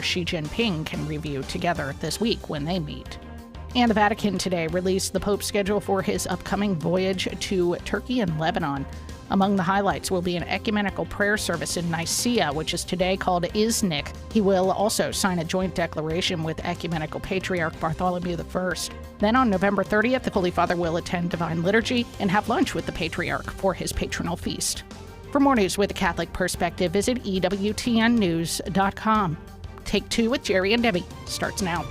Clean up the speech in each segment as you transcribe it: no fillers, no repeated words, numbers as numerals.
Xi Jinping can review together this week when they meet. And the Vatican today released the Pope's schedule for his upcoming voyage to Turkey and Lebanon. Among the highlights will be an ecumenical prayer service in Nicaea, which is today called Iznik. He will also sign a joint declaration with Ecumenical Patriarch Bartholomew I. Then on November 30th, the Holy Father will attend Divine Liturgy and have lunch with the Patriarch for his patronal feast. For more news with a Catholic perspective, visit EWTNnews.com. Take Two with Jerry and Debbie starts now.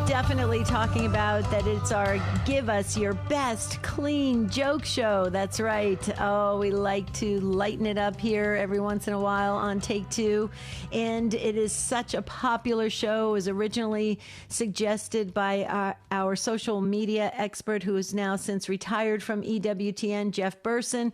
Definitely talking about that it's our Give Us Your Best Clean Joke Show. That's right. Oh, we like to lighten it up here every once in a while on Take Two. And it is such a popular show. It was originally suggested by our social media expert who is now since retired from EWTN, Jeff Burson.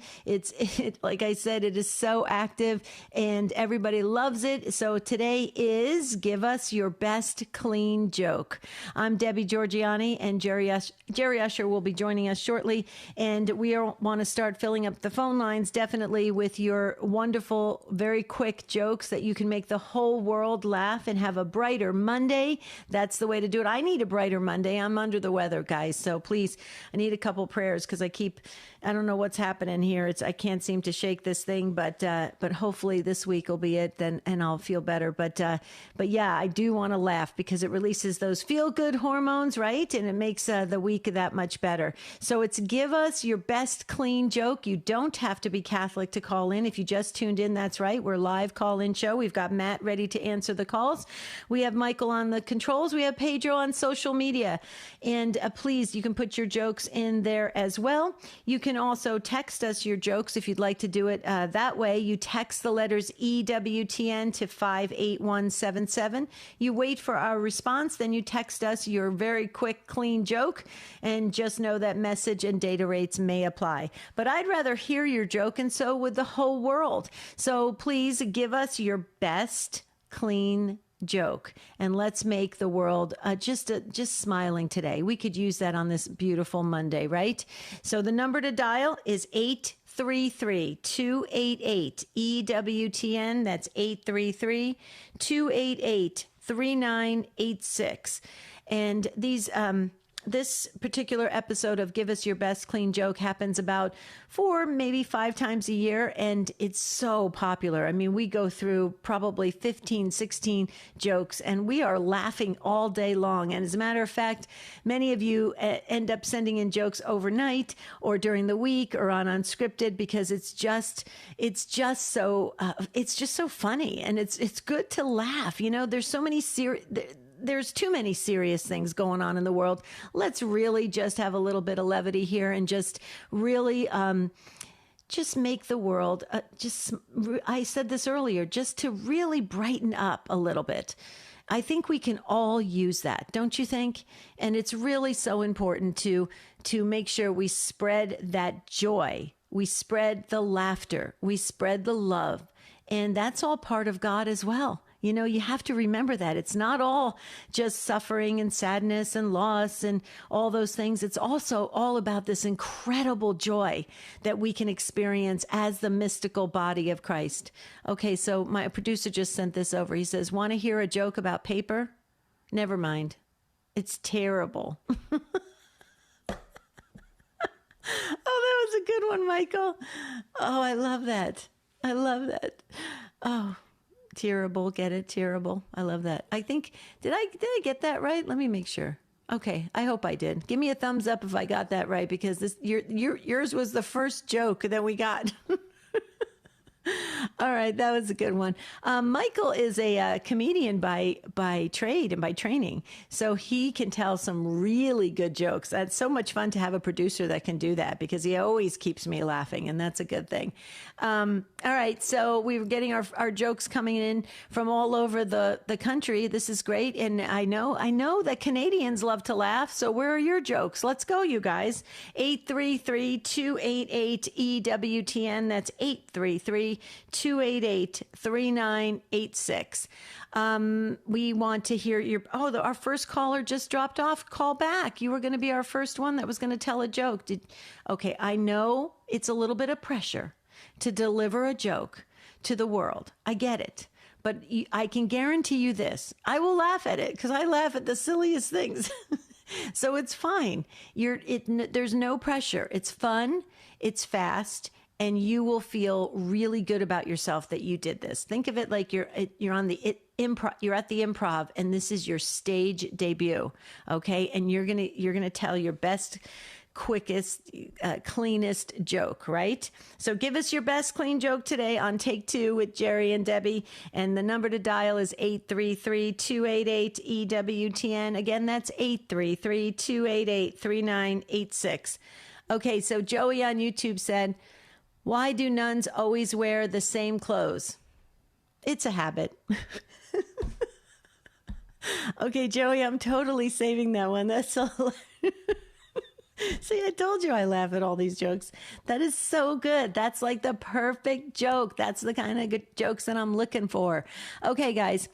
Like I said, it is so active and everybody loves it. So today is Give Us Your Best Clean Joke. I'm Debbie Georgiani, and Jerry Usher will be joining us shortly. And we want to start filling up the phone lines definitely with your wonderful, very quick jokes that you can make the whole world laugh and have a brighter Monday. That's the way to do it. I need a brighter Monday. I'm under the weather, guys. So please, I need a couple prayers because I don't know what's happening here. I can't seem to shake this thing, but hopefully this week will be it, and I'll feel better. But yeah, I do want to laugh because it releases those feel-good hormones, right? And it makes the week that much better. So it's Give Us Your Best Clean Joke. You don't have to be Catholic to call in. If you just tuned in, that's right. We're a live call-in show. We've got Matt ready to answer the calls. We have Michael on the controls. We have Pedro on social media. And please, you can put your jokes in there as well. You can also text us your jokes if you'd like to do it that way. You text the letters EWTN to 58177. You wait for our response, then you text us your very quick, clean joke, and just know that message and data rates may apply. But I'd rather hear your joke, and so would the whole world. So please give us your best clean joke, and let's make the world just smiling today. We could use that on this beautiful Monday, right? So the number to dial is 833-288-EWTN. That's 833-288-3986. And this particular episode of Give Us Your Best Clean Joke happens about 4, maybe 5 times a year, and it's so popular. I mean, we go through probably 15, 16 jokes, and we are laughing all day long. And as a matter of fact, many of you end up sending in jokes overnight or during the week or on Unscripted because it's just so funny, and it's good to laugh. You know, there's too many serious things going on in the world. Let's really just have a little bit of levity here and just really just make the world, I said this earlier, just to really brighten up a little bit. I think we can all use that, don't you think? And it's really so important to make sure we spread that joy. We spread the laughter. We spread the love. And that's all part of God as well. You know, you have to remember that it's not all just suffering and sadness and loss and all those things. It's also all about this incredible joy that we can experience as the mystical body of Christ. Okay, so my producer just sent this over. He says, want to hear a joke about paper? Never mind. It's terrible. Oh, that was a good one, Michael. Oh, I love that. I love that. Oh, terrible. Get it? Terrible. I love that. I think, did I get that right? Let me make sure. Okay. I hope I did. Give me a thumbs up if I got that right, because yours was the first joke that we got. All right, that was a good one. Michael is a comedian by trade and by training, so he can tell some really good jokes. That's so much fun to have a producer that can do that because he always keeps me laughing, and that's a good thing. All right, so we were getting our jokes coming in from all over the country. This is great, and I know that Canadians love to laugh. So where are your jokes? Let's go, you guys. 833-288-EWTN. That's 833-288-3986. We want to hear our first caller just dropped off. Call back. You were going to be our first one that was going to tell a joke. Okay, I know it's a little bit of pressure to deliver a joke to the world. I get it. But I can guarantee you this. I will laugh at it because I laugh at the silliest things. So it's fine. There's no pressure. It's fun. It's fast. And you will feel really good about yourself that you did this. Think of it like you're on the improv. You're at the improv, and this is your stage debut. Okay, and you're gonna tell your best, quickest, cleanest joke, right? So give us your best clean joke today on Take Two with Jerry and Debbie. And the number to dial is 833-288-EWTN. Again, that's 833-288-3986. Okay, so Joey on YouTube said, why do nuns always wear the same clothes? It's a habit. Okay, Joey, I'm totally saving that one. That's so See, I told you I laugh at all these jokes. That is so good. That's like the perfect joke. That's the kind of good jokes that I'm looking for. Okay, guys.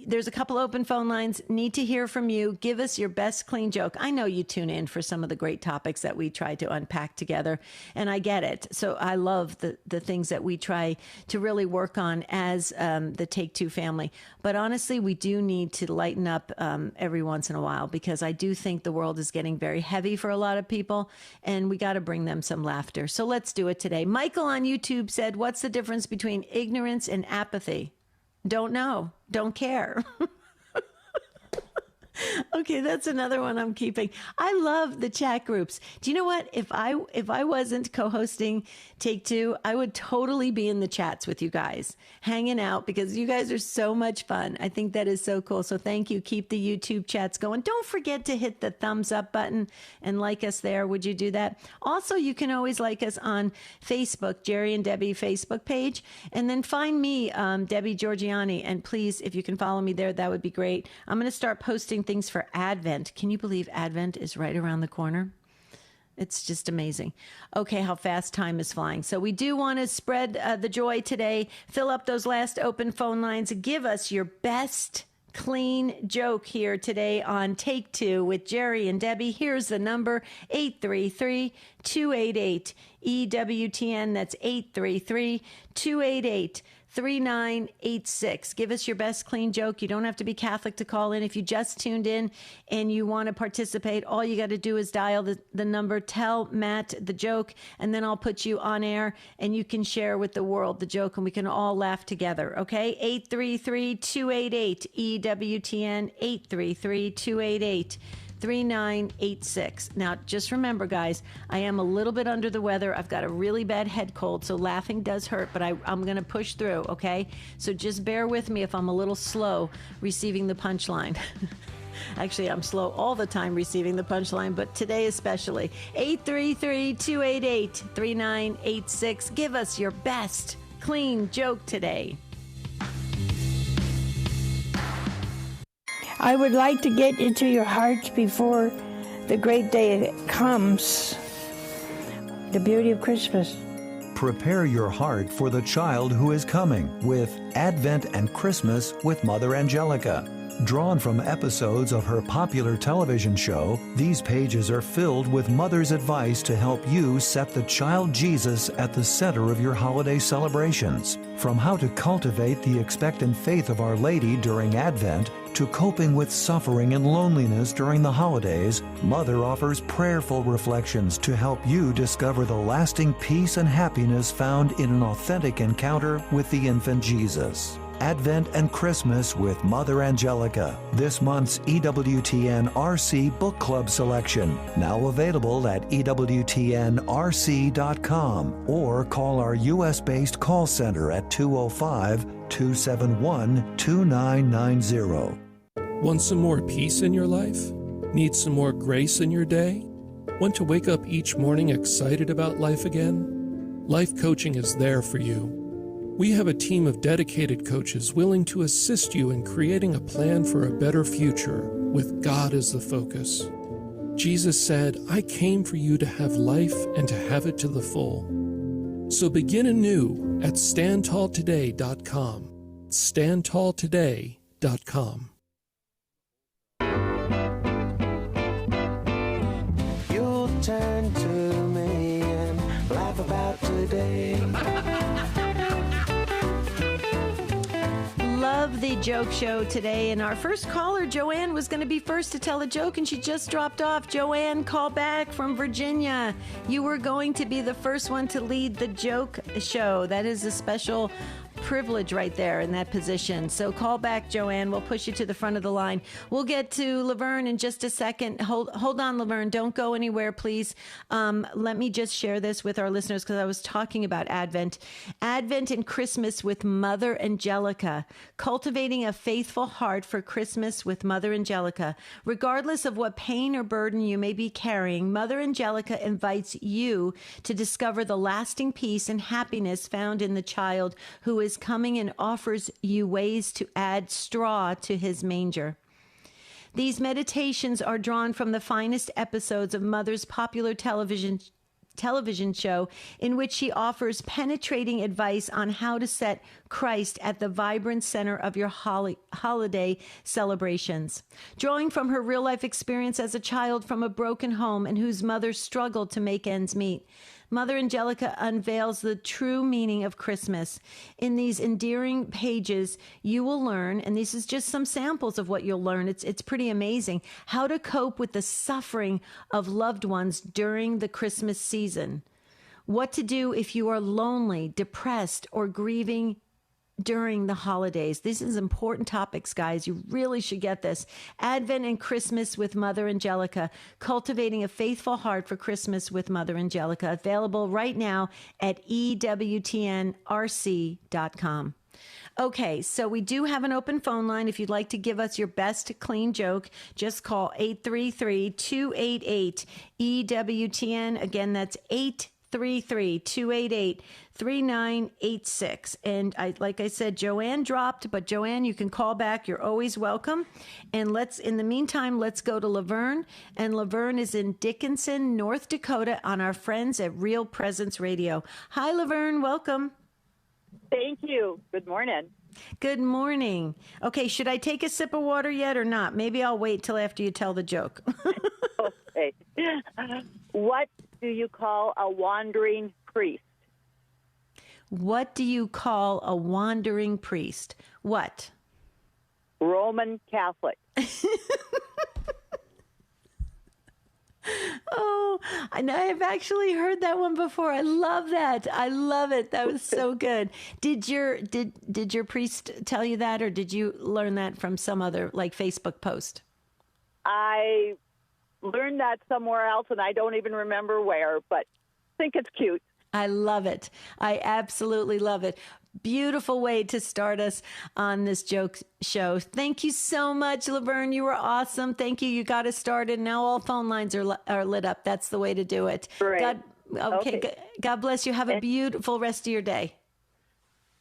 There's a couple open phone lines. Need to hear from you. Give us your best clean joke. I know you tune in for some of the great topics that we try to unpack together, and I get it. So I love the things that we try to really work on as the Take Two family. But honestly, we do need to lighten up every once in a while because I do think the world is getting very heavy for a lot of people, and we got to bring them some laughter. So let's do it today. Michael on YouTube said, what's the difference between ignorance and apathy? Don't know. Don't care. Okay, that's another one I'm keeping. I love the chat groups. Do you know what? If I wasn't co-hosting Take Two, I would totally be in the chats with you guys, hanging out because you guys are so much fun. I think that is so cool. So thank you. Keep the YouTube chats going. Don't forget to hit the thumbs up button and like us there. Would you do that? Also, you can always like us on Facebook, Jerry and Debbie Facebook page, and then find me, Debbie Georgiani. And please, if you can follow me there, that would be great. I'm going to start posting things for Advent. Can you believe Advent is right around the corner? It's just amazing. Okay, how fast time is flying. So we do want to spread the joy today. Fill up those last open phone lines. Give us your best clean joke here today on Take Two with Jerry and Debbie. Here's the number, 833-288-EWTN. That's 833-288-3986. Give us your best clean joke. You don't have to be Catholic to call in. If you just tuned in and you want to participate, all you got to do is dial the number, tell Matt the joke, and then I'll put you on air and you can share with the world the joke and we can all laugh together. Okay? 833-288-EWTN, 833-288-3986. Now, just remember, guys, I am a little bit under the weather. I've got a really bad head cold, so laughing does hurt, but I'm going to push through, okay? So just bear with me if I'm a little slow receiving the punchline. Actually, I'm slow all the time receiving the punchline, but today especially. 833-288-3986. Give us your best clean joke today. I would like to get into your heart before the great day comes. The beauty of Christmas. Prepare your heart for the child who is coming with Advent and Christmas with Mother Angelica. Drawn from episodes of her popular television show, these pages are filled with Mother's advice to help you set the child Jesus at the center of your holiday celebrations. From how to cultivate the expectant faith of Our Lady during Advent to coping with suffering and loneliness during the holidays, Mother offers prayerful reflections to help you discover the lasting peace and happiness found in an authentic encounter with the infant Jesus. Advent and Christmas with Mother Angelica, this month's EWTN RC Book Club selection, now available at EWTNRC.com or call our U.S.-based call center at 205-271-2990. Want some more peace in your life? Need some more grace in your day? Want to wake up each morning excited about life again? Life coaching is there for you. We have a team of dedicated coaches willing to assist you in creating a plan for a better future with God as the focus. Jesus said, "I came for you to have life and to have it to the full." So begin anew at standtalltoday.com. standtalltoday.com. You'll turn to me and laugh about today. Love the joke show today. And our first caller, Joanne, was going to be first to tell a joke, and she just dropped off. Joanne, call back from Virginia. You were going to be the first one to lead the joke show. That is a special privilege right there in that position. So call back, Joanne. We'll push you to the front of the line. We'll get to Laverne in just a second. Hold on, Laverne. Don't go anywhere, please. Let me just share this with our listeners because I was talking about Advent. Advent and Christmas with Mother Angelica. Cultivating a faithful heart for Christmas with Mother Angelica. Regardless of what pain or burden you may be carrying, Mother Angelica invites you to discover the lasting peace and happiness found in the child who is coming and offers you ways to add straw to his manger. These meditations are drawn from the finest episodes of Mother's popular television show, in which she offers penetrating advice on how to set Christ at the vibrant center of your holiday celebrations. Drawing from her real-life experience as a child from a broken home and whose mother struggled to make ends meet, Mother Angelica unveils the true meaning of Christmas. In these endearing pages, you will learn, and this is just some samples of what you'll learn, it's pretty amazing, how to cope with the suffering of loved ones during the Christmas season. What to do if you are lonely, depressed, or grieving during the holidays. These are important topics, guys. You really should get this. Advent and Christmas with Mother Angelica. Cultivating a faithful heart for Christmas with Mother Angelica. Available right now at EWTNRC.com. Okay, so we do have an open phone line. If you'd like to give us your best clean joke, just call 833-288-EWTN. Again, that's 833-288-3986. And like I said, Joanne dropped, but Joanne, you can call back. You're always welcome. And in the meantime, let's go to Laverne. And Laverne is in Dickinson, North Dakota, on our friends at Real Presence Radio. Hi, Laverne. Welcome. Thank you. Good morning. Good morning. Okay, should I take a sip of water yet or not? Maybe I'll wait till after you tell the joke. Okay. What do you call a wandering priest? What do you call a wandering priest? What? Roman Catholic. Oh, I know. I've actually heard that one before. I love that. I love it. That was so good. Did your priest tell you that, or did you learn that from some other Facebook post? I learned that somewhere else, and I don't even remember where, but I think it's cute. I love it. I absolutely love it. Beautiful way to start us on this joke show. Thank you so much, Laverne. You were awesome. Thank you. You got us started. Now all phone lines are lit up. That's the way to do it. Great. God bless you. Have a beautiful rest of your day.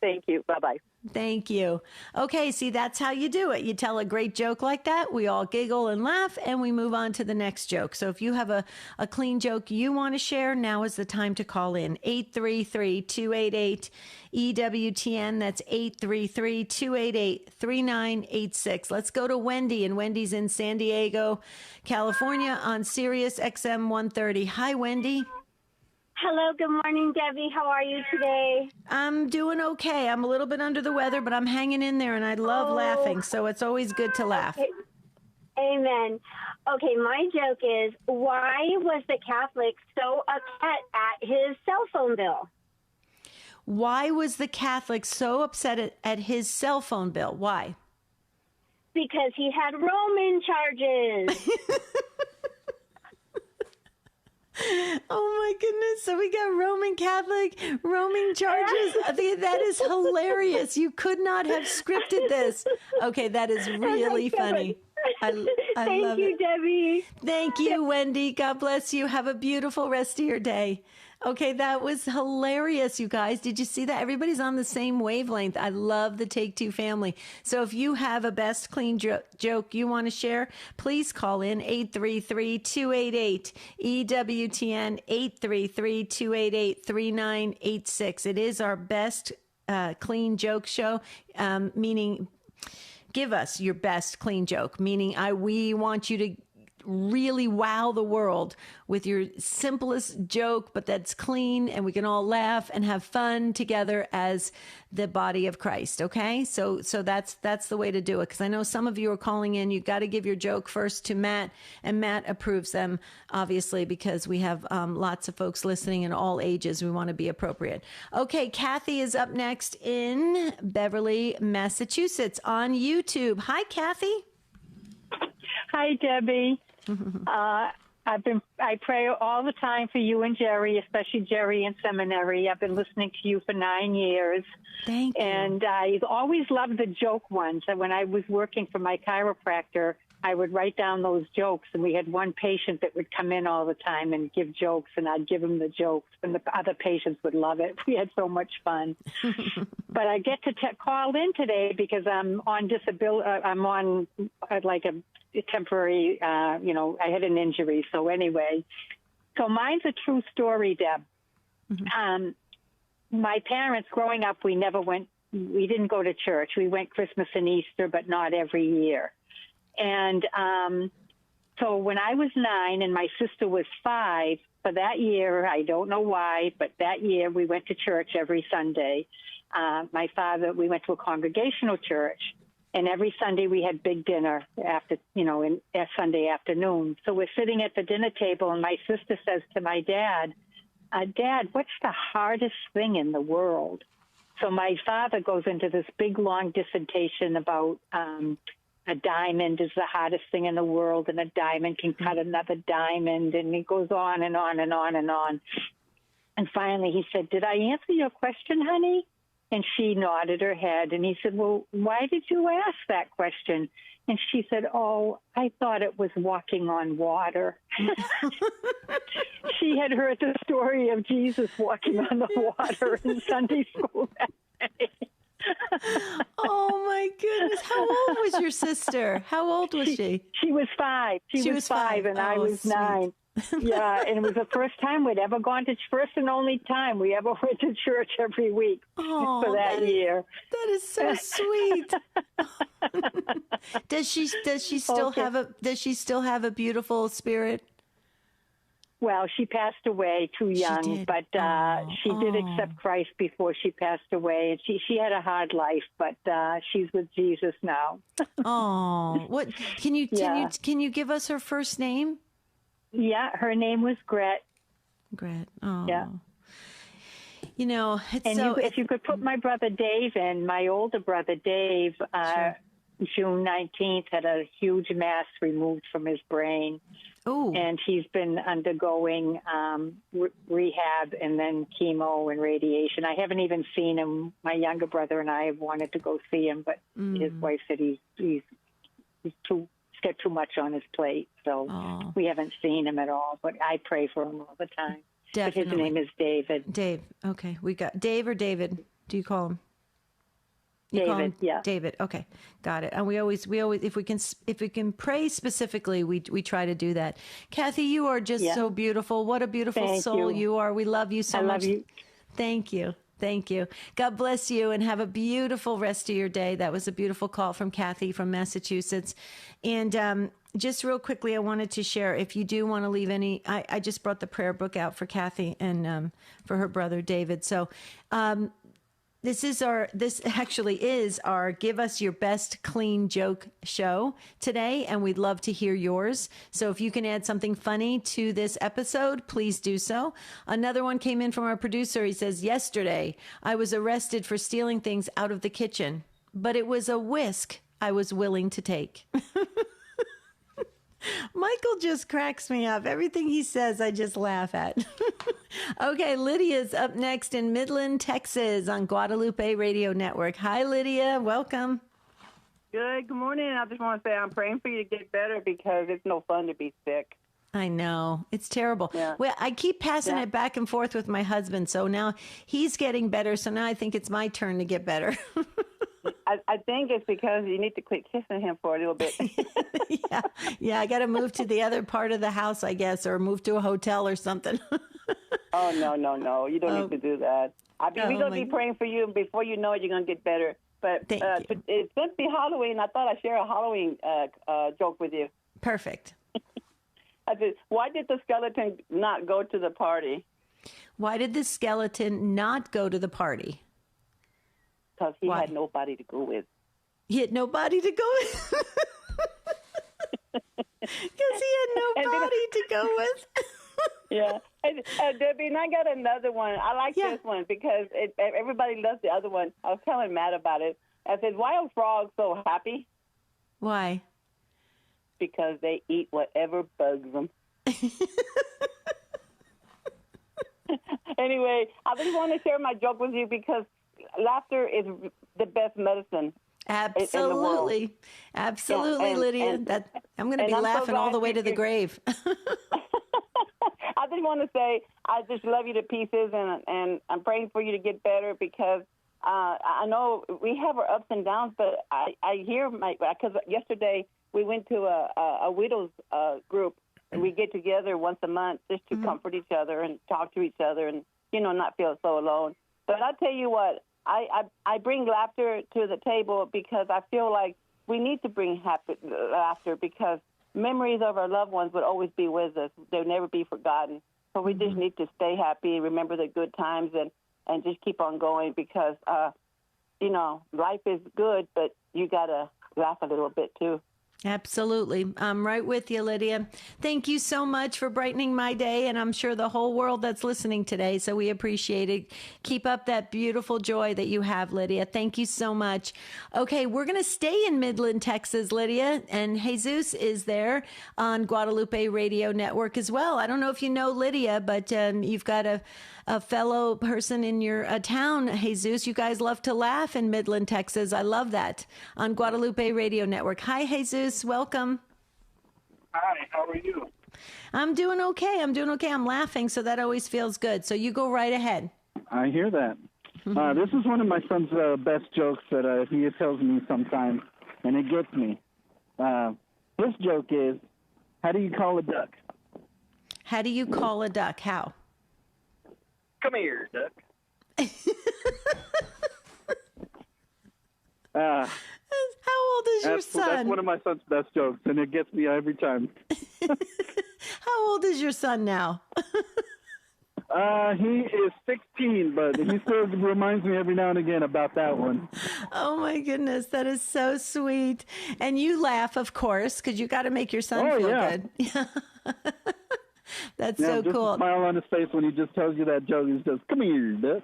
Thank you. Bye-bye. Thank you. Okay, see, that's how you do it. You tell a great joke like that, we all giggle and laugh, and we move on to the next joke. So if you have a clean joke you want to share, now is the time to call in. 833-288-EWTN. That's 833-288-3986. Let's go to Wendy, and Wendy's in San Diego, California on Sirius XM 130. Hi, Wendy. Hello, good morning, Debbie. How are you today? I'm doing okay. I'm a little bit under the weather, but I'm hanging in there, and I love laughing, so it's always good to laugh. Okay. Amen. Okay, my joke is, why was the Catholic so upset at his cell phone bill? Why was the Catholic so upset at his cell phone bill? Why? Because he had Roman charges. Oh my goodness. So we got Roman Catholic, Roman charges. I think that is hilarious. You could not have scripted this. Okay, that is really funny. I Thank love you, it. Debbie. Thank you, Wendy. God bless you. Have a beautiful rest of your day. Okay, that was hilarious, you guys. Did you see that? Everybody's on the same wavelength. I love the Take Two family. So if you have a best clean joke you want to share, please call in 833-288-EWTN, 833-288-3986. It is our best clean joke show, meaning give us your best clean joke, meaning we want you to really wow the world with your simplest joke, but that's clean and we can all laugh and have fun together as the body of Christ. Okay. So that's the way to do it. Cause I know some of you are calling in. You got to give your joke first to Matt, and Matt approves them, obviously, because we have lots of folks listening in all ages. We want to be appropriate. Okay. Kathy is up next in Beverly, Massachusetts on YouTube. Hi, Kathy. Hi, Debbie. I pray all the time for you and Jerry, especially Jerry in seminary. I've been listening to you for 9 years. Thank you. And I always loved the joke ones. And when I was working for my chiropractor, I would write down those jokes. And we had one patient that would come in all the time and give jokes, and I'd give him the jokes, and the other patients would love it. We had so much fun. But I get to call in today because I'm on disability. I'm on like a temporary, I had an injury. So anyway, mine's a true story, Deb. Mm-hmm. My parents growing up, we didn't go to church. We went Christmas and Easter, but not every year. And so when I was 9 and my sister was 5, for that year, I don't know why, but that year we went to church every Sunday. We went to a congregational church. And every Sunday we had big dinner after, in Sunday afternoon. So we're sitting at the dinner table, and my sister says to my dad, Dad, what's the hardest thing in the world? So my father goes into this big, long dissertation about a diamond is the hardest thing in the world, and a diamond can cut another diamond, and he goes on and on and on and on. And finally he said, did I answer your question, honey? And she nodded her head, and he said, well, why did you ask that question? And she said, oh, I thought it was walking on water. She had heard the story of Jesus walking on the water in Sunday school that day. Oh, my goodness. How old was your sister? How old was she? She was 5. She was 5, and I was sweet. 9. Yeah, and it was the first time we'd ever first and only time we ever went to church every week for that year. That is so sweet. Does she still have a beautiful spirit? Well, she passed away too young, but she did accept Christ before she passed away, and she had a hard life, but she's with Jesus now. Oh, what can you give us her first name? Yeah, her name was Gret. Gret. Oh. Yeah. It's if you could put my brother Dave in, my older brother Dave, sure. June 19th had a huge mass removed from his brain. Ooh. And he's been undergoing rehab and then chemo and radiation. I haven't even seen him. My younger brother and I have wanted to go see him, but his wife said he's got too much on his plate, so we haven't seen him at all. But I pray for him all the time. Definitely. But his name is David. Dave. Okay, we got Dave or David. Do you call him? David. Yeah. David. Okay, got it. And we always, if we can pray specifically, we try to do that. Kathy, you are just so beautiful. What a beautiful soul you are. We love you so much. I love you. Thank you. Thank you. God bless you, and have a beautiful rest of your day. That was a beautiful call from Kathy from Massachusetts. And just real quickly, I wanted to share, if you do want to leave any, I just brought the prayer book out for Kathy and for her brother David. So This actually is our Give Us Your Best Clean Joke show today, and we'd love to hear yours. So if you can add something funny to this episode, please do so. Another one came in from our producer. He says, yesterday I was arrested for stealing things out of the kitchen, but it was a whisk I was willing to take. Michael just cracks me up. Everything he says, I just laugh at. Okay, Lydia's up next in Midland, Texas on Guadalupe Radio Network. Hi, Lydia. Welcome. Good morning. I just want to say I'm praying for you to get better because it's no fun to be sick. I know. It's terrible. Yeah. Well, I keep passing it back and forth with my husband, so now he's getting better, so now I think it's my turn to get better. I think it's because you need to quit kissing him for a little bit. Yeah, I got to move to the other part of the house, I guess, or move to a hotel or something. Oh, no. You don't need to do that. We're going to be praying for you, and before you know it, you're going to get better. But it's going to be Halloween. I thought I'd share a Halloween joke with you. Perfect. I said, why did the skeleton not go to the party? Why did the skeleton not go to the party? Because he had nobody to go with. He had nobody to go with? Because he had nobody to go with? Yeah. And Debbie, and I got another one. I like this one because everybody loves the other one. I was telling Matt about it. I said, why are frogs so happy? Why? Because they eat whatever bugs them. Anyway, I just want to share my joke with you because laughter is the best medicine. Absolutely. Absolutely, Lydia. I'm going to be laughing all the way to the grave. I just want to say I just love you to pieces, and I'm praying for you to get better because I know we have our ups and downs, but I hear because yesterday we went to a widows group, and we get together once a month just to comfort each other and talk to each other and, not feel so alone. But I'll tell you what, I bring laughter to the table because I feel like we need to bring laughter because memories of our loved ones would always be with us. They'll never be forgotten. So we just need to stay happy, remember the good times, and just keep on going because, life is good, but you got to laugh a little bit too. Absolutely. I'm right with you, Lydia. Thank you so much for brightening my day, and I'm sure the whole world that's listening today, so we appreciate it. Keep up that beautiful joy that you have, Lydia. Thank you so much. Okay, we're going to stay in Midland, Texas, Lydia, and Jesus is there on Guadalupe Radio Network as well. I don't know if you know Lydia, but you've got a fellow person in your town, Jesus. You guys love to laugh in Midland, Texas. I love that on Guadalupe Radio Network. Hi, Jesus. Welcome. Hi, how are you? I'm doing okay. I'm laughing, so that always feels good. So you go right ahead. I hear that. This is one of my son's best jokes that he tells me sometimes, and it gets me. This joke is, how do you call a duck? How do you call a duck? How? Come here, duck. How old is your son? That's one of my son's best jokes, and it gets me every time. How old is your son now? He is 16, but he still reminds me every now and again about that one. Oh, my goodness. That is so sweet. And you laugh, of course, because you got to make your son feel good. That's so just cool. A smile on his face when he just tells you that joke. He says, come here, duck.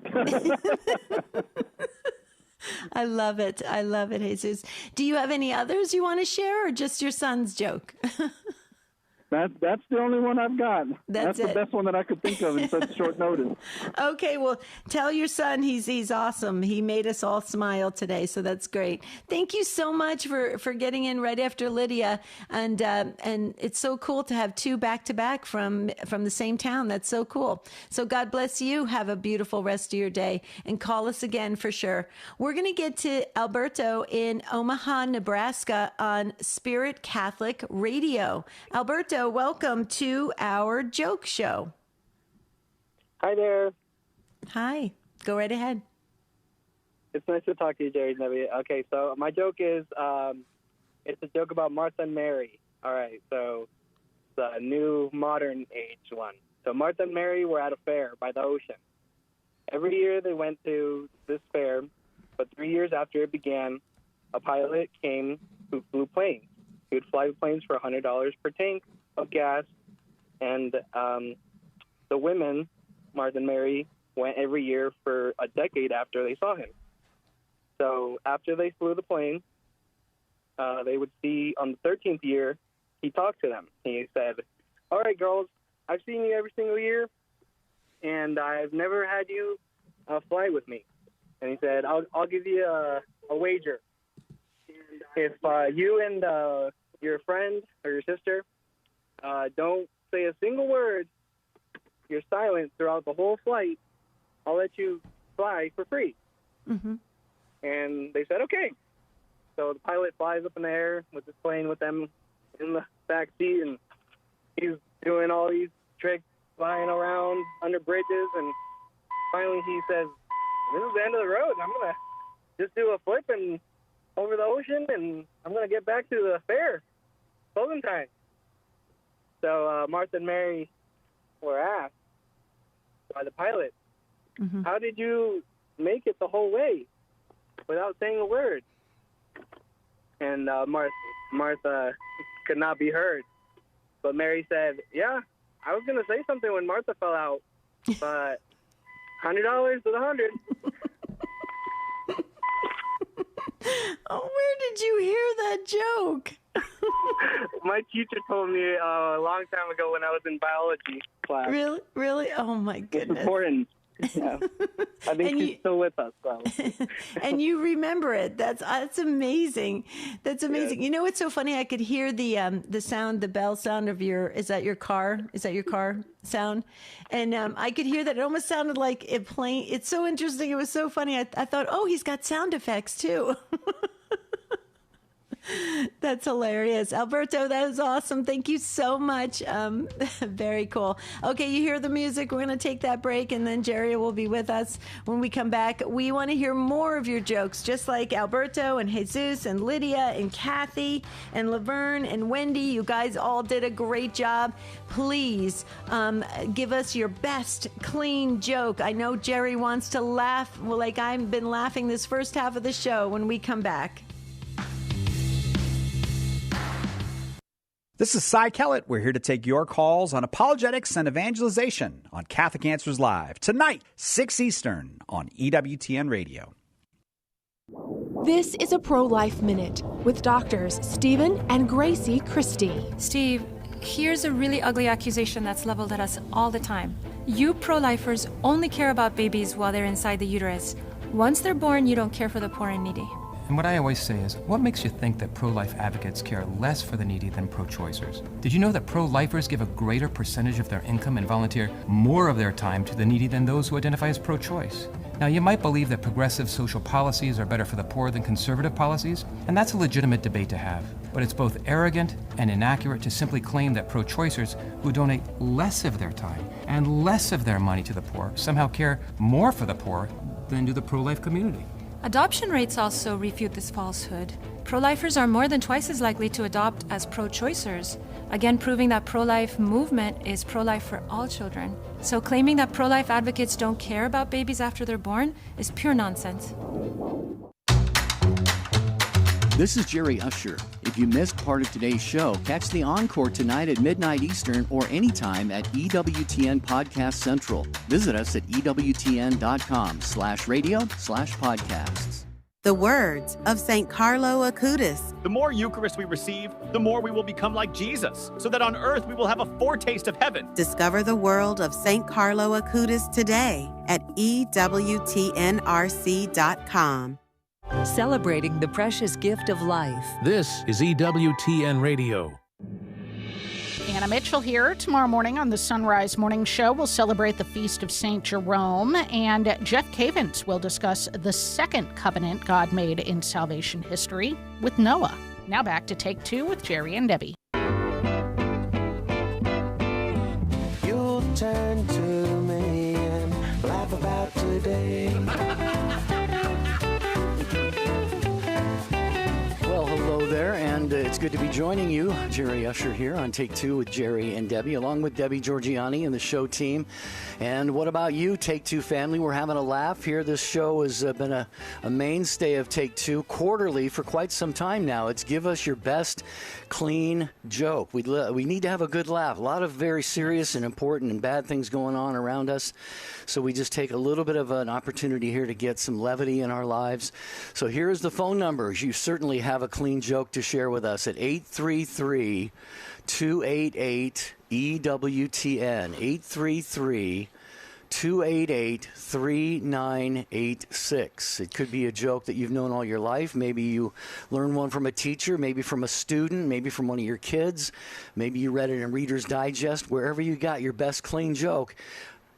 I love it. I love it, Jesus. Do you have any others you want to share or just your son's joke? That's the only one I've got. That's the best one that I could think of in such short notice. Okay, well, tell your son he's awesome. He made us all smile today, so that's great. Thank you so much for getting in right after Lydia, and it's so cool to have two back to back from the same town. That's so cool. So God bless you. Have a beautiful rest of your day, and call us again for sure. We're going to get to Alberto in Omaha, Nebraska on Spirit Catholic Radio. Alberto, welcome to our joke show. Hi there. Hi. Go right ahead. It's nice to talk to you, Jerry Nevi. Okay, so my joke is, it's a joke about Martha and Mary. All right, so it's a new modern age one. So Martha and Mary were at a fair by the ocean. Every year they went to this fair, but 3 years after it began, a pilot came who flew planes. He would fly planes for $100 per tank of gas, and the women, Martha and Mary, went every year for a decade after they saw him. So after they flew the plane, they would see on the 13th year, he talked to them. He said, "All right, girls, I've seen you every single year, and I've never had you fly with me." And he said, I'll give you a wager. If you and your friend or your sister don't say a single word, you're silent throughout the whole flight, I'll let you fly for free. Mm-hmm. And they said, okay. So the pilot flies up in the air with his plane with them in the back seat, and he's doing all these tricks, flying around under bridges, and finally he says, "This is the end of the road. I'm going to just do a flip and over the ocean, and I'm going to get back to the fair. Closing time." So Martha and Mary were asked by the pilot, "How did you make it the whole way without saying a word?" And Martha could not be heard. But Mary said, "Yeah, I was going to say something when Martha fell out, but $100 is $100. Oh, where did you hear that joke? My teacher told me a long time ago when I was in biology class. Really? Really? Oh, my goodness. It's important. Yeah. I think she's still with us, though. And you remember it. That's amazing. That's amazing. You know what's so funny? I could hear the sound, the bell sound of your. Is that your car? Is that your car sound? And I could hear that. It almost sounded like it playing. It's so interesting. It was so funny. I thought, oh, he's got sound effects too. That's hilarious. Alberto, that was awesome. Thank you so much. Very cool. Okay, you hear the music. We're going to take that break, and then Jerry will be with us when we come back. We want to hear more of your jokes, just like Alberto and Jesus and Lydia and Kathy and Laverne and Wendy. You guys all did a great job. Please give us your best clean joke. I know Jerry wants to laugh, well, like I've been laughing this first half of the show when we come back. This is Cy Kellett. We're here to take your calls on apologetics and evangelization on Catholic Answers Live. Tonight, 6 Eastern on EWTN Radio. This is a Pro-Life Minute with doctors Stephen and Gracie Christie. Steve, here's a really ugly accusation that's leveled at us all the time. You pro-lifers only care about babies while they're inside the uterus. Once they're born, you don't care for the poor and needy. And what I always say is, what makes you think that pro-life advocates care less for the needy than pro-choicers? Did you know that pro-lifers give a greater percentage of their income and volunteer more of their time to the needy than those who identify as pro-choice? Now, you might believe that progressive social policies are better for the poor than conservative policies, and that's a legitimate debate to have. But it's both arrogant and inaccurate to simply claim that pro-choicers who donate less of their time and less of their money to the poor somehow care more for the poor than do the pro-life community. Adoption rates also refute this falsehood. Pro-lifers are more than twice as likely to adopt as pro-choicers, again proving that pro-life movement is pro-life for all children. So claiming that pro-life advocates don't care about babies after they're born is pure nonsense. This is Jerry Usher. If you missed part of today's show, catch the encore tonight at midnight Eastern or anytime at EWTN Podcast Central. Visit us at EWTN.com/radio/podcasts. The words of St. Carlo Acutis. The more Eucharist we receive, the more we will become like Jesus, so that on earth we will have a foretaste of heaven. Discover the world of St. Carlo Acutis today at EWTNRC.com. Celebrating the precious gift of life. This is EWTN Radio. Anna Mitchell here. Tomorrow morning on the Sunrise Morning Show, we'll celebrate the Feast of St. Jerome, and Jeff Cavins will discuss the second covenant God made in salvation history with Noah. Now back to Take Two with Jerry and Debbie. You'll turn to me and laugh about today. Well, hello there, and it's It's good to be joining you. Jerry Usher here on Take Two with Jerry and Debbie, along with Debbie Georgiani and the show team. And what about you, Take Two family? We're having a laugh here. This show has been a mainstay of Take Two quarterly for quite some time now. It's give us your best clean joke. We need to have a good laugh. A lot of very serious and important and bad things going on around us. So we just take a little bit of an opportunity here to get some levity in our lives. So here's the phone numbers. You certainly have a clean joke to share with us at 833-288-EWTN. 833-288-3986. It could be a joke that you've known all your life. Maybe you learned one from a teacher, maybe from a student, maybe from one of your kids. Maybe you read it in Reader's Digest. Wherever you got your best clean joke,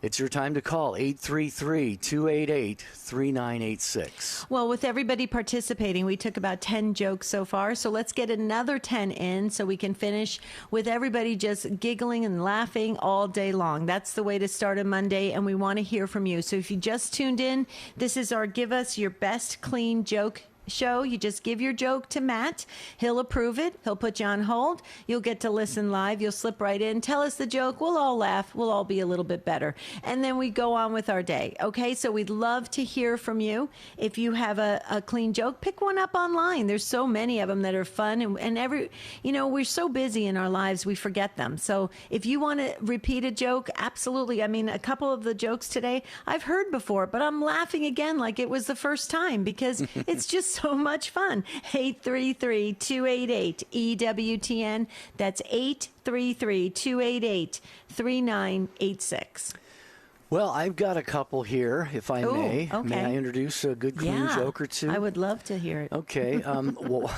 it's your time to call 833-288-3986. Well, with everybody participating, we took about 10 jokes so far. So let's get another 10 in so we can finish with everybody just giggling and laughing all day long. That's the way to start a Monday, and we want to hear from you. So if you just tuned in, this is our Give Us Your Best Clean Joke show. You just give your joke to Matt. He'll approve it. He'll put you on hold. You'll get to listen live. You'll slip right in. Tell us the joke. We'll all laugh. We'll all be a little bit better. And then we go on with our day. Okay? So we'd love to hear from you. If you have a clean joke, pick one up online. There's so many of them that are fun. And we're so busy in our lives, we forget them. So if you want to repeat a joke, absolutely. I mean, a couple of the jokes today I've heard before, but I'm laughing again like it was the first time because it's just so much fun. 833-288-EWTN. That's 833-288-3986. Well, I've got a couple here, if I may. Okay. May I introduce a good clean joke or two? I would love to hear it. Okay. Well,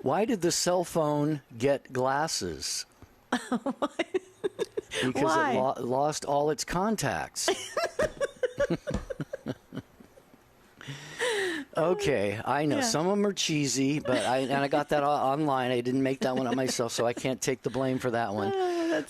why did the cell phone get glasses? Because Why? it lost all its contacts. Okay, I know. Yeah. Some of them are cheesy, but I got that online. I didn't make that one up myself, so I can't take the blame for that one.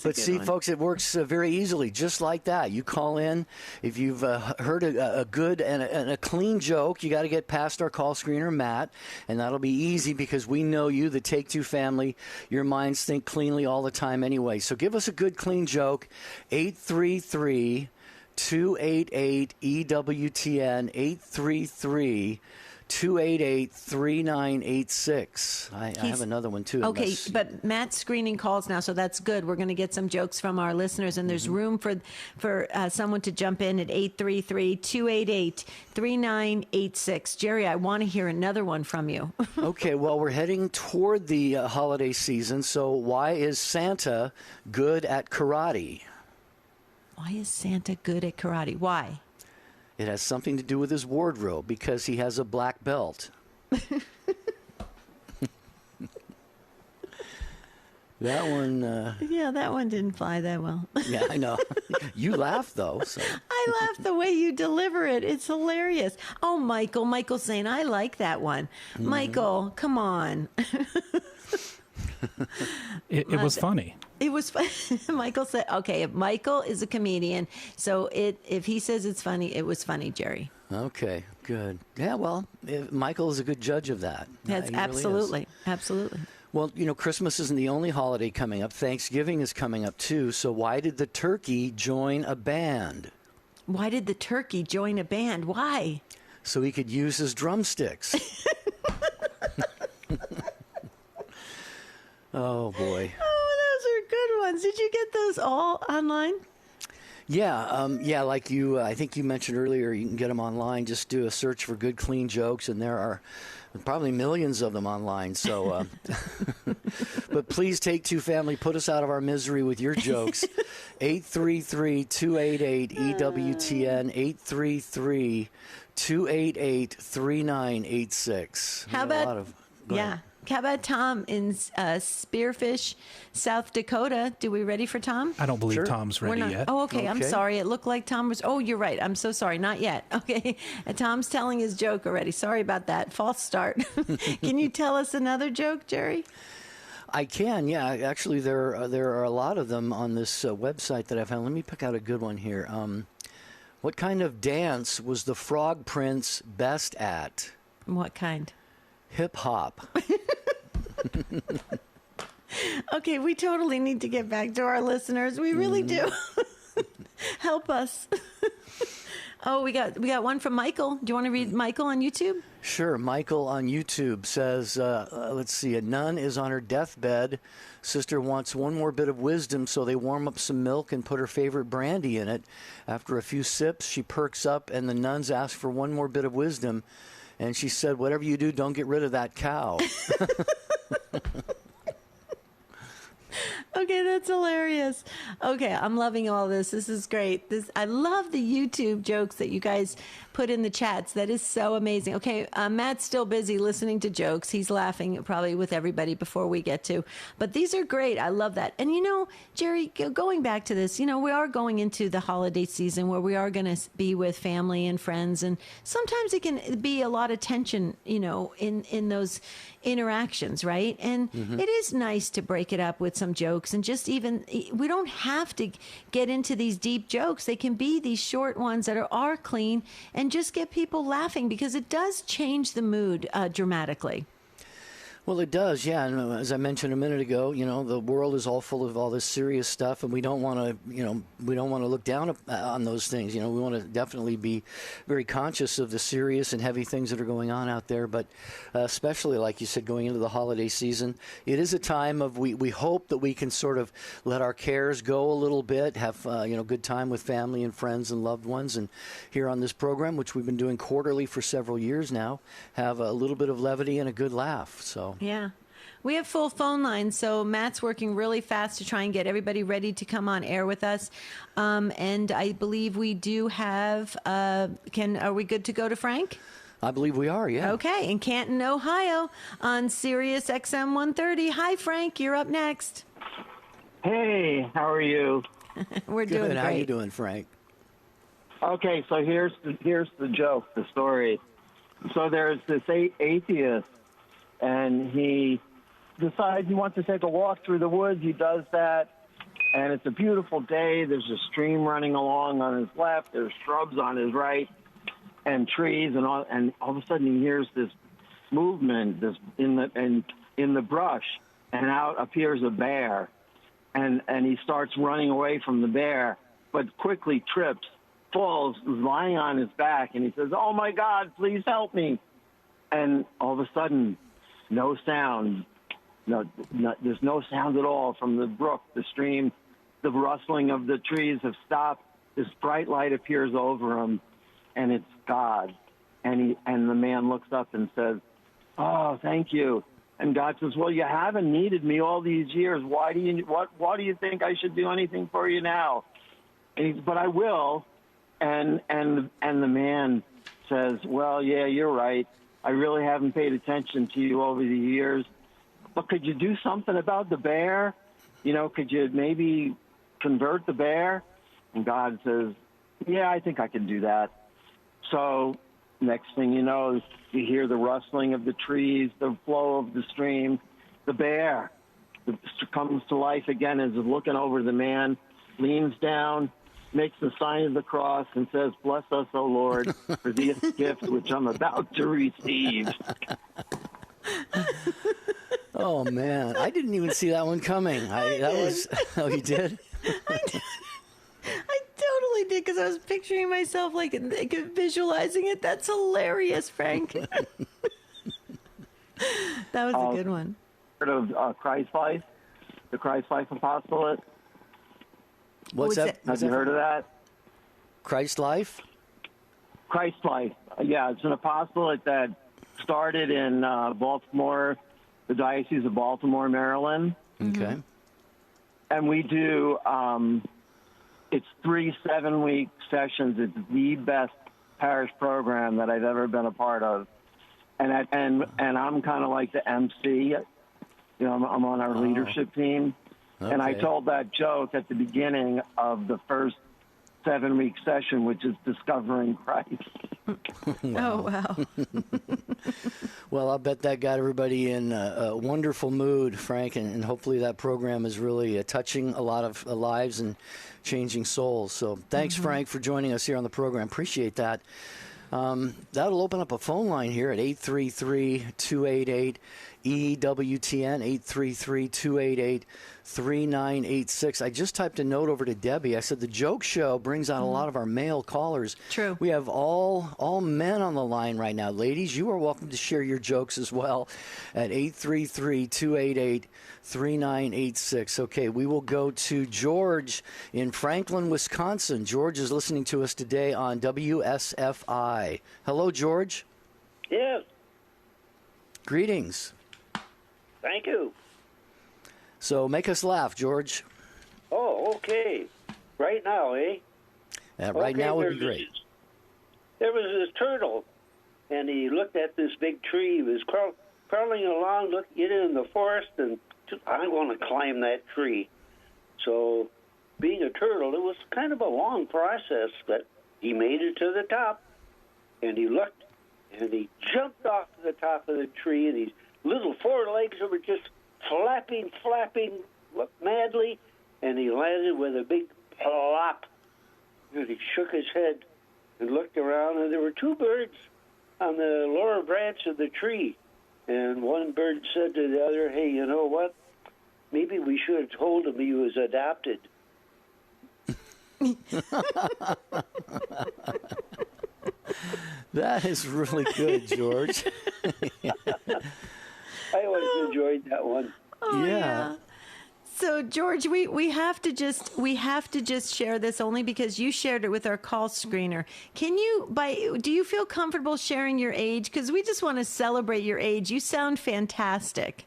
But see, folks, it works very easily, just like that. You call in. If you've heard a good and a clean joke, you got to get past our call screener, Matt, and that'll be easy because we know you, the Take Two family. Your minds think cleanly all the time anyway. So give us a good, clean joke, 833-288-EWTN, 833-288-3986. I have another one, too. Okay, but Matt's screening calls now, so that's good. We're going to get some jokes from our listeners, and there's room for someone to jump in at 833-288-3986. Jerry, I want to hear another one from you. Okay, well, we're heading toward the holiday season, so why is Santa good at karate? Why is Santa good at karate? Why? It has something to do with his wardrobe, because he has a black belt. That one... yeah, that one didn't fly that well. Yeah, I know. You laughed, though. So. I laughed the way you deliver it. It's hilarious. Oh, Michael. Michael's saying, I like that one. Mm-hmm. Michael, come on. It was funny. It was Michael said, okay, if Michael is a comedian, so if he says it's funny, it was funny, Jerry. Okay, good. Yeah, well, Michael is a good judge of that. That's absolutely, really absolutely. Well, Christmas isn't the only holiday coming up. Thanksgiving is coming up, too. So why did the turkey join a band? Why did the turkey join a band? Why? So he could use his drumsticks. Oh, boy. Oh, those are good ones. Did you get those all online? Yeah, like you, I think you mentioned earlier, you can get them online. Just do a search for good, clean jokes, and there are probably millions of them online. So, but please, Take Two family, put us out of our misery with your jokes. 833-288-EWTN, 833-288-3986. How about, how about Tom in Spearfish, South Dakota? Do we ready for Tom? I don't believe Tom's ready yet. Oh, okay. I'm sorry. It looked like Tom was. Oh, you're right. I'm so sorry. Not yet. Okay. Tom's telling his joke already. Sorry about that. False start. Can you tell us another joke, Jerry? I can, yeah. Actually, there are a lot of them on this website that I found. Let me pick out a good one here. What kind of dance was the Frog Prince best at? What kind? Hip hop. Okay, we totally need to get back to our listeners. We really do. Help us. Oh, we got one from Michael. Do you want to read Michael on YouTube? Sure. Michael on YouTube says, let's see, a nun is on her deathbed. Sister wants one more bit of wisdom, so they warm up some milk and put her favorite brandy in it. After a few sips, she perks up, and the nuns ask for one more bit of wisdom. And she said, whatever you do, don't get rid of that cow. Okay, that's hilarious. Okay, I'm loving all this. This is great. I love the YouTube jokes that you guys put in the chats. That is so amazing. Okay, Matt's still busy listening to jokes. He's laughing probably with everybody before we get to. But these are great. I love that. And, Jerry, going back to this, we are going into the holiday season where we are going to be with family and friends. And sometimes it can be a lot of tension, in those interactions, right? And it is nice to break it up with some jokes and just we don't have to get into these deep jokes. They can be these short ones that are clean and just get people laughing because it does change the mood dramatically. Well, it does, yeah. And as I mentioned a minute ago, the world is all full of all this serious stuff, and we don't want to, look down on those things. We want to definitely be very conscious of the serious and heavy things that are going on out there. But especially, like you said, going into the holiday season, it is a time of we hope that we can sort of let our cares go a little bit, have good time with family and friends and loved ones, and here on this program, which we've been doing quarterly for several years now, have a little bit of levity and a good laugh. So. Yeah. We have full phone lines, so Matt's working really fast to try and get everybody ready to come on air with us. And I believe we do have, are we good to go to Frank? I believe we are, yeah. Okay, in Canton, Ohio, on Sirius XM 130. Hi, Frank, you're up next. Hey, how are you? We're doing great. How you doing, Frank? Okay, so here's the joke, the story. So there's this atheist, and he decides he wants to take a walk through the woods. He does that, and it's a beautiful day. There's a stream running along on his left. There's shrubs on his right, and trees, and all of a sudden he hears this movement in the brush, and out appears a bear, and he starts running away from the bear, but quickly trips, falls, is lying on his back, and he says, "Oh my God, please help me!" And all of a sudden, no sound. No, there's no sound at all from the brook, the stream. The rustling of the trees have stopped. This bright light appears over him, and it's God. And the man looks up and says, "Oh, thank you." And God says, "Well, you haven't needed me all these years. Why do you think I should do anything for you now?" And he says, "But I will." And the man says, "Well, yeah, you're right. I really haven't paid attention to you over the years. But could you do something about the bear? Could you maybe convert the bear?" And God says, "Yeah, I think I can do that." So next thing you know, you hear the rustling of the trees, the flow of the stream. The bear comes to life again as is looking over the man, leans down, makes the sign of the cross, and says, "Bless us, O Lord, for this gift which I'm about to receive." Oh, man. I didn't even see that one coming. Oh, you did? I totally did, because I was picturing myself, visualizing it. That's hilarious, Frank. That was a good one. Heard of Christ Life? The Christ Life Apostolate? What's that? Have you heard of that? Christ Life? Christ Life. Yeah, it's an apostolate that started in Baltimore, the Diocese of Baltimore, Maryland. Okay. And we do, it's 3 7-week sessions. It's the best parish program that I've ever been a part of. And I'm kind of like the MC. I'm on our leadership team. Okay. And I told that joke at the beginning of the first 7-week session, which is Discovering Christ. Wow. Oh, wow. Well, I'll bet that got everybody in a wonderful mood, Frank, and hopefully that program is really touching a lot of lives and changing souls. So thanks, Frank, for joining us here on the program. Appreciate that. That'll open up a phone line here at 833-288-EWTN, 833-288-3986. I just typed a note over to Debbie. I said the joke show brings out a lot of our male callers. True. We have all men on the line right now. Ladies, you are welcome to share your jokes as well at 833-288-3986. Okay, we will go to George in Franklin, Wisconsin. George is listening to us today on WSFI. Hello, George. Yes. Greetings. Thank you. So make us laugh, George. Oh, okay. Right now, eh? Right now would be great. There was this turtle, and he looked at this big tree. He was crawling along, looking in the forest, and I'm going to climb that tree. So, being a turtle, it was kind of a long process, but he made it to the top, and he looked, and he jumped off to the top of the tree, and his little forelegs were just flapping madly, and he landed with a big plop. And he shook his head and looked around, and there were two birds on the lower branch of the tree. And one bird said to the other, hey, you know what? Maybe we should have told him he was adopted. That is really good, George. I always enjoyed that one. Oh, yeah. So George, we have to just share this only because you shared it with our call screener. Do you feel comfortable sharing your age? Because we just want to celebrate your age. You sound fantastic.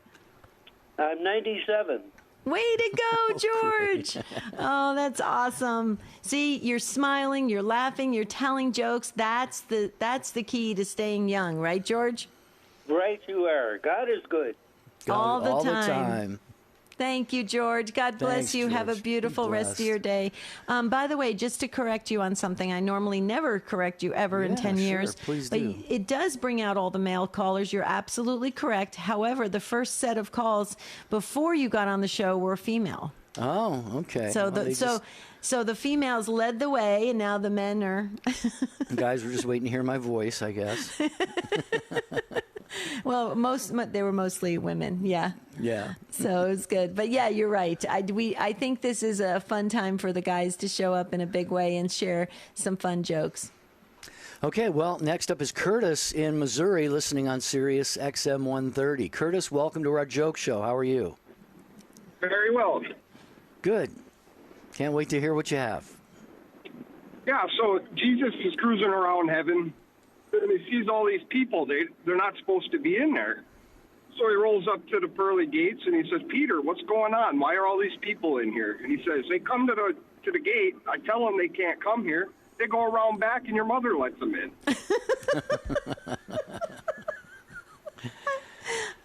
I'm 97. Way to go, George. Oh, that's awesome. See, you're smiling, you're laughing, you're telling jokes. That's the key to staying young, right, George? Right you are. God is good. All the time. All the time. Thank you, George. God bless Thanks, you. George. Have a beautiful rest of your day. By the way, just to correct you on something, I normally never correct you ever in 10 years. Please but do. it does bring out all the male callers. You're absolutely correct. However, the first set of calls before you got on the show were female. Oh, okay. So so the females led the way, and now the men are. Guys were just waiting to hear my voice, I guess. Well, they were mostly women, yeah. Yeah. So it was good. But yeah, you're right. I think this is a fun time for the guys to show up in a big way and share some fun jokes. Okay, well, next up is Curtis in Missouri listening on Sirius XM 130. Curtis, welcome to our joke show. How are you? Very well. Good. Can't wait to hear what you have. Yeah, so Jesus is cruising around heaven, and he sees all these people. They're not supposed to be in there. So he rolls up to the pearly gates, and he says, Peter, what's going on? Why are all these people in here? And he says, they come to the gate. I tell them they can't come here. They go around back, and your mother lets them in.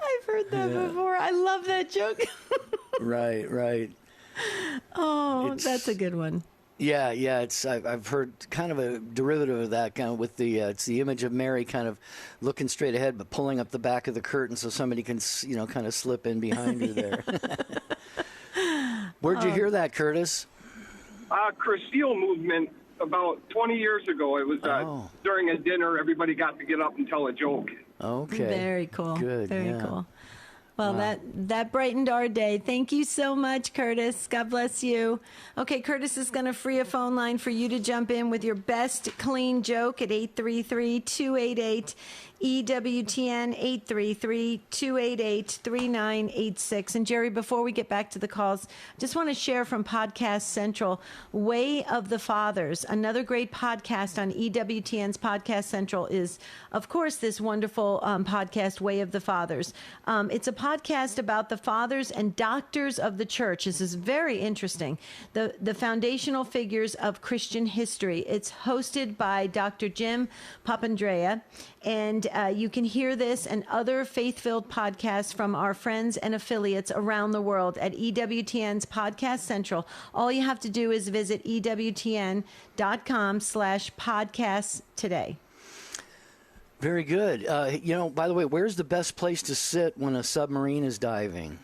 I've heard that before. I love that joke. Right. Oh, that's a good one. Yeah. I've heard kind of a derivative of that, kind of with it's the image of Mary kind of looking straight ahead, but pulling up the back of the curtain so somebody can, kind of slip in behind her there. Where'd you hear that, Curtis? Castile movement about 20 years ago. It was during a dinner. Everybody got to get up and tell a joke. Okay. Very cool. Good. Very cool. Well, that brightened our day. Thank you so much, Curtis. God bless you. Okay, Curtis is going to free a phone line for you to jump in with your best clean joke at 833-288 EWTN 833-288-3986. And Jerry, before we get back to the calls, just want to share from Podcast Central, Way of the Fathers. Another great podcast on EWTN's Podcast Central is, of course, this wonderful podcast, Way of the Fathers. It's a podcast about the fathers and doctors of the church. This is very interesting. The foundational figures of Christian history. It's hosted by Dr. Jim Papandrea. And you can hear this and other faith-filled podcasts from our friends and affiliates around the world at EWTN's Podcast Central. All you have to do is visit EWTN.com/podcasts today. Very good. By the way, where's the best place to sit when a submarine is diving?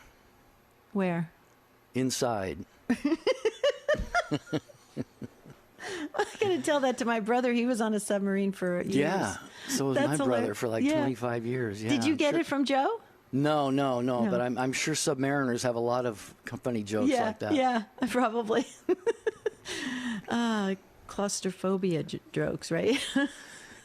Where? Inside. I gotta tell that to my brother. He was on a submarine for years. Yeah, so was my brother for like 25 years. Yeah. Did you get it from Joe? No, but I'm sure submariners have a lot of funny jokes like that. Yeah, probably. Claustrophobia jokes, right?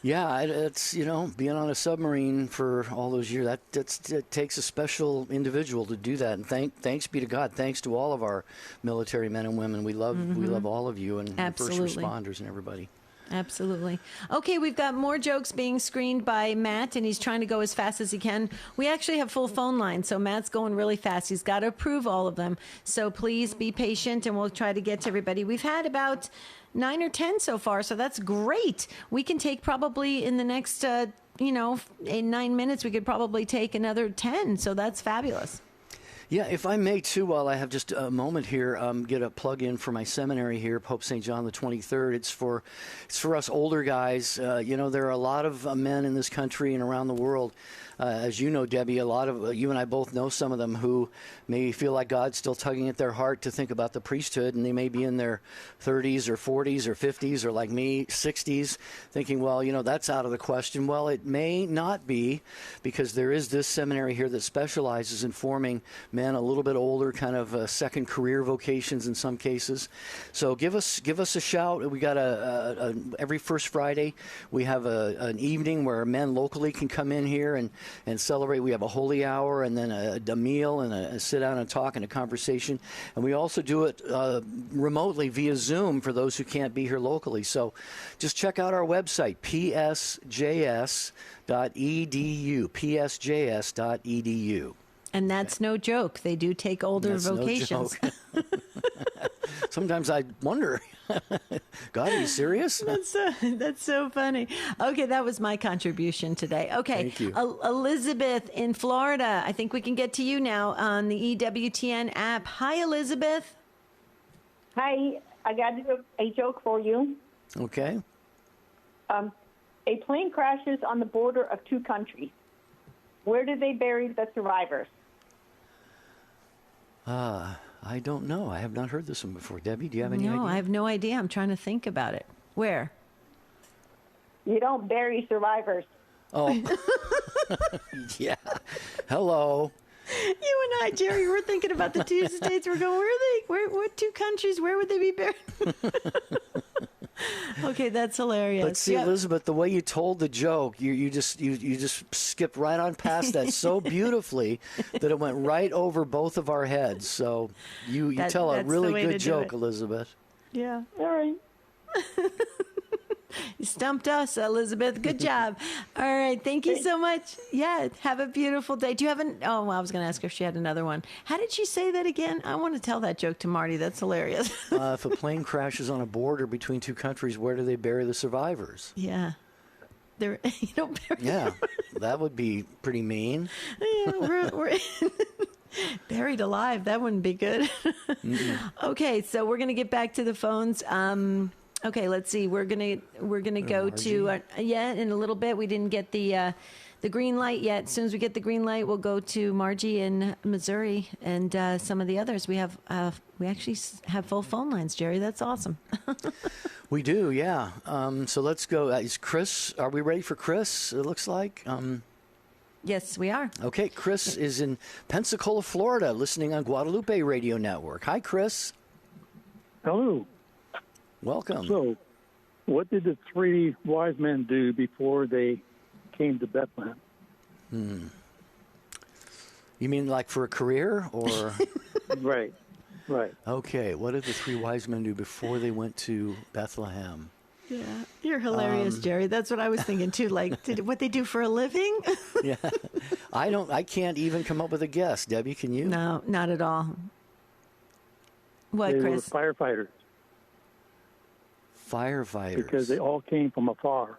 Yeah, it's, being on a submarine for all those years, it takes a special individual to do that. And thanks be to God. Thanks to all of our military men and women. We love all of you and the first responders and everybody. Absolutely. Okay, we've got more jokes being screened by Matt, and he's trying to go as fast as he can. We actually have full phone lines, so Matt's going really fast. He's got to approve all of them. So please be patient, and we'll try to get to everybody. We've had about 9 or 10 so far, so that's great. We can take probably in the next, in 9 minutes, we could probably take another 10, so that's fabulous. Yeah, if I may, too, while I have just a moment here, get a plug-in for my seminary here, Pope St. John the 23rd. It's for us older guys. There are a lot of men in this country and around the world, as you know, Debbie, a lot of you and I both know some of them who may feel like God's still tugging at their heart to think about the priesthood, and they may be in their 30s or 40s or 50s or like me, 60s, thinking, well, that's out of the question. Well, it may not be, because there is this seminary here that specializes in forming men a little bit older, kind of second career vocations in some cases. So give us a shout. We got every first Friday we have an evening where men locally can come in here and celebrate. We have a holy hour and then a meal and a sit down and talk and a conversation. And we also do it remotely via Zoom for those who can't be here locally. So just check out our website, psjs.edu, psjs.edu. And that's no joke. They do take older vocations. No joke. Sometimes I wonder, God, are you serious? That's so funny. Okay, that was my contribution today. Okay, thank you. Elizabeth in Florida. I think we can get to you now on the EWTN app. Hi, Elizabeth. Hi, I got a joke for you. Okay. A plane crashes on the border of two countries. Where do they bury the survivors? I don't know. I have not heard this one before. Debbie, do you have any idea? No, I have no idea. I'm trying to think about it. Where? You don't bury survivors. Oh. Yeah. Hello. You and I, Jerry, we're thinking about the two states. We're going, what two countries? Where would they be buried? Okay, that's hilarious. But see, Elizabeth, the way you told the joke, you just skipped right on past that so beautifully that it went right over both of our heads. So you tell a really good joke, Elizabeth. Yeah. All right. You stumped us, Elizabeth. Good job. All right. Thank you so much. Yeah. Have a beautiful day. Do you have I was going to ask her if she had another one. How did she say that again? I want to tell that joke to Marty. That's hilarious. If a plane crashes on a border between two countries, where do they bury the survivors? Yeah. You don't bury them. That would be pretty mean. Yeah, we're buried alive. That wouldn't be good. Okay. So we're going to get back to the phones. Okay, let's see. We're gonna go to in a little bit. We didn't get the green light yet. As soon as we get the green light, we'll go to Margie in Missouri and some of the others. We actually have full phone lines, Jerry. That's awesome. We do, yeah. So let's go. Is Chris? Are we ready for Chris? It looks like. Yes, we are. Okay, Chris is in Pensacola, Florida, listening on Guadalupe Radio Network. Hi, Chris. Hello. Welcome. So, what did the three wise men do before they came to Bethlehem? You mean like for a career or? Right. Okay, what did the three wise men do before they went to Bethlehem? Yeah, you're hilarious, Jerry. That's what I was thinking too. Like, what they do for a living? Yeah, I can't even come up with a guess. Debbie, can you? No, not at all. What, they Chris? Were firefighters. Firefighters. Because they all came from afar.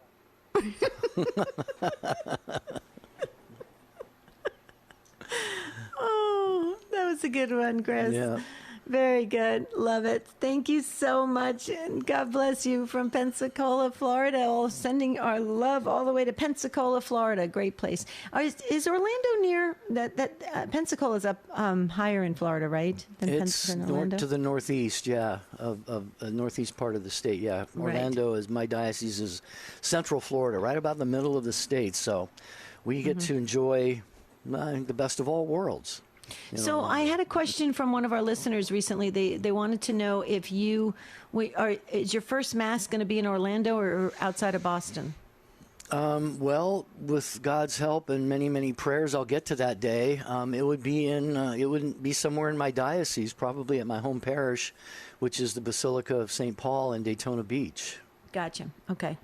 Oh, that was a good one, Chris. Yeah. Very good. Love it. Thank you so much. And God bless you from Pensacola, Florida. All sending our love all the way to Pensacola, Florida. Great place. Is Orlando near that? Pensacola's up higher in Florida, right? It's to the northeast, of the northeast part of the state, Orlando is my diocese is Central Florida, right about the middle of the state. So we get to enjoy the best of all worlds. So I had a question from one of our listeners recently. They wanted to know if is your first Mass going to be in Orlando or outside of Boston? Well, with God's help and many, many prayers, I'll get to that day. It would be it wouldn't be somewhere in my diocese, probably at my home parish, which is the Basilica of St. Paul in Daytona Beach. Gotcha. Okay.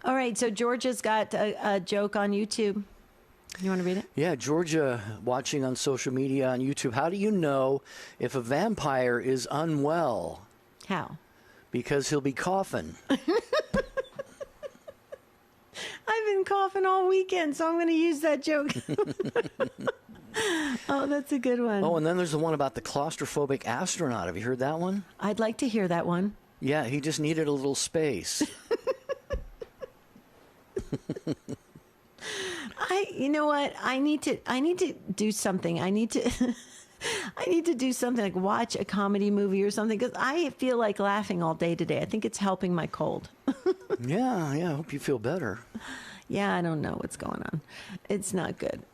All right. So Georgia's got a joke on YouTube. You want to read it? Yeah, Georgia, watching on social media on YouTube. How do you know if a vampire is unwell? How? Because he'll be coughing. I've been coughing all weekend, so I'm going to use that joke. Oh, that's a good one. Oh, and then there's the one about the claustrophobic astronaut. Have you heard that one? I'd like to hear that one. Yeah, he just needed a little space. You know what? I need to do something. I need to do something like watch a comedy movie or something because I feel like laughing all day today. I think it's helping my cold. Yeah. I hope you feel better. Yeah, I don't know what's going on. It's not good.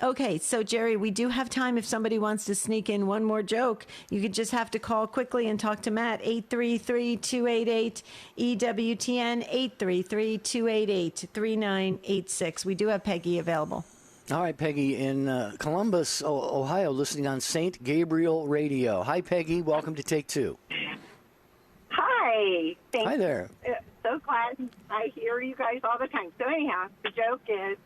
Okay, so Jerry, we do have time if somebody wants to sneak in one more joke. You could just have to call quickly and talk to Matt, 833-288-EWTN, 833-288-3986. We do have Peggy available. All right, Peggy, in Columbus, Ohio, listening on St. Gabriel Radio. Hi, Peggy. Welcome to Take Two. Hi. Thanks. Hi there. So glad I hear you guys all the time. So anyhow, the joke is,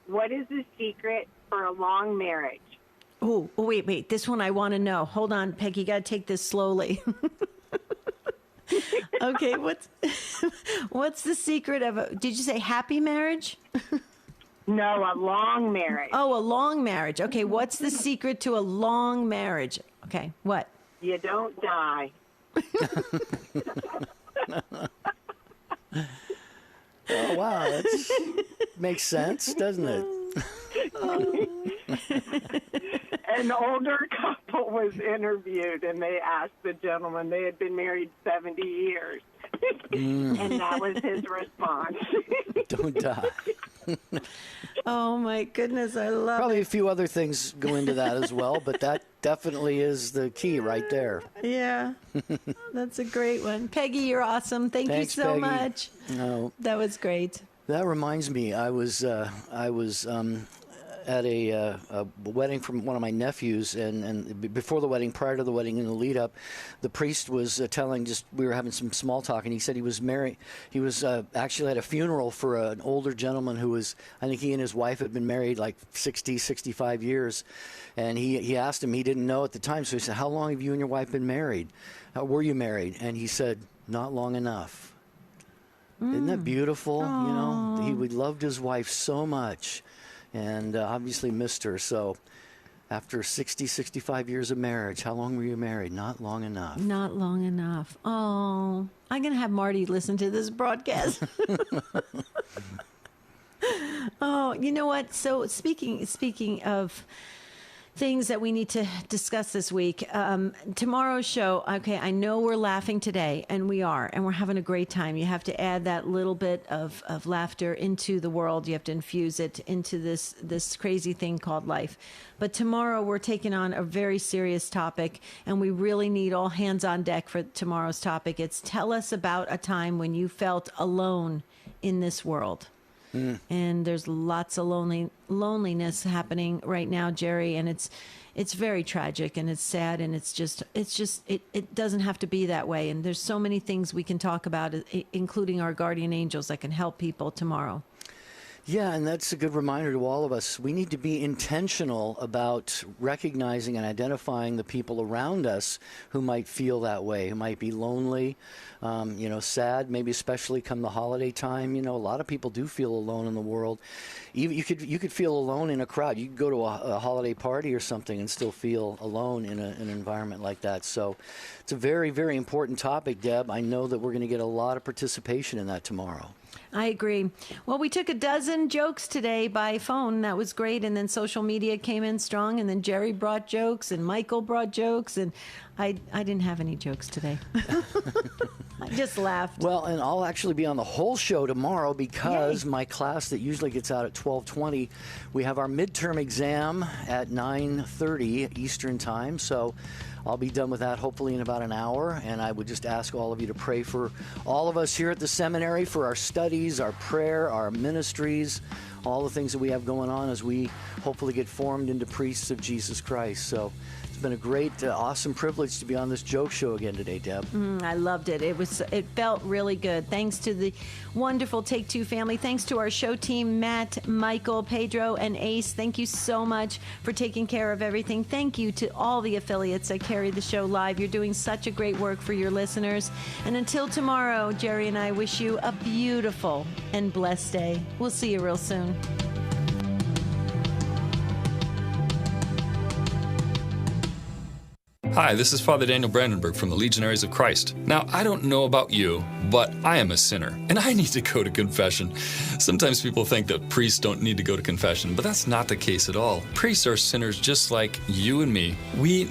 what is the secret for a long marriage? Oh, wait. This one I want to know. Hold on, Peggy. You got to take this slowly. Okay, what's the secret of did you say happy marriage? No, a long marriage. Oh, a long marriage. Okay, what's the secret to a long marriage? Okay, what? You don't die. Oh, wow. That makes sense, doesn't it? An older couple was interviewed, and they asked the gentleman, they had been married 70 years. And that was his response. Don't die. Oh, my goodness. I love Probably it. a few other things go into that as well, but that definitely is the key right there. Yeah. That's a great one. Peggy, you're awesome. Thanks you so Peggy. much. No. That was great. That reminds me, I was at a wedding from one of my nephews, and before the wedding, prior to the wedding, in the lead up, the priest was we were having some small talk, and he said he was married. He was actually at a funeral for an older gentleman who was, I think he and his wife had been married like 60, 65 years, and he asked him, he didn't know at the time, so he said, how long have you and your wife been married? How were you married? And he said, not long enough. Isn't that beautiful? Aww. You know, he loved his wife so much and obviously missed her. So after 60, 65 years of marriage, how long were you married? Not long enough. Not long enough. Oh, I'm going to have Marty listen to this broadcast. Oh, you know what? So speaking of things that we need to discuss this week. Tomorrow's show, okay, I know we're laughing today, and we are, and we're having a great time. You have to add that little bit of laughter into the world. You have to infuse it into this crazy thing called life. But tomorrow we're taking on a very serious topic, and we really need all hands on deck for tomorrow's topic. It's tell us about a time when you felt alone in this world. And there's lots of loneliness happening right now, Jerry, and it's very tragic and it's sad, and it doesn't have to be that way. And there's so many things we can talk about, including our guardian angels that can help people tomorrow. Yeah, and that's a good reminder to all of us. We need to be intentional about recognizing and identifying the people around us who might feel that way, who might be lonely, sad, maybe especially come the holiday time. A lot of people do feel alone in the world. Even you could feel alone in a crowd. You could go to a holiday party or something and still feel alone in an environment like that. So it's a very, very important topic, Deb. I know that we're going to get a lot of participation in that tomorrow. I agree. Well, we took a dozen jokes today by phone. That was great. And then social media came in strong. And then Jerry brought jokes and Michael brought jokes. And I didn't have any jokes today. I just laughed. Well, and I'll actually be on the whole show tomorrow because my class that usually gets out at 12:20, we have our midterm exam at 9:30 Eastern time. So I'll be done with that hopefully in about an hour, and I would just ask all of you to pray for all of us here at the seminary, for our studies, our prayer, our ministries, all the things that we have going on as we hopefully get formed into priests of Jesus Christ. So it's been a great, awesome privilege to be on this joke show again today, Deb. I loved it. It felt really good. Thanks to the wonderful Take Two family. Thanks to our show team, Matt, Michael, Pedro, and Ace. Thank you so much for taking care of everything. Thank you to all the affiliates that carry the show live. You're doing such a great work for your listeners. And until tomorrow, Jerry and I wish you a beautiful and blessed day. We'll see you real soon. Hi, this is Father Daniel Brandenburg from the Legionaries of Christ. Now, I don't know about you, but I am a sinner, and I need to go to confession. Sometimes people think that priests don't need to go to confession, but that's not the case at all. Priests are sinners just like you and me. We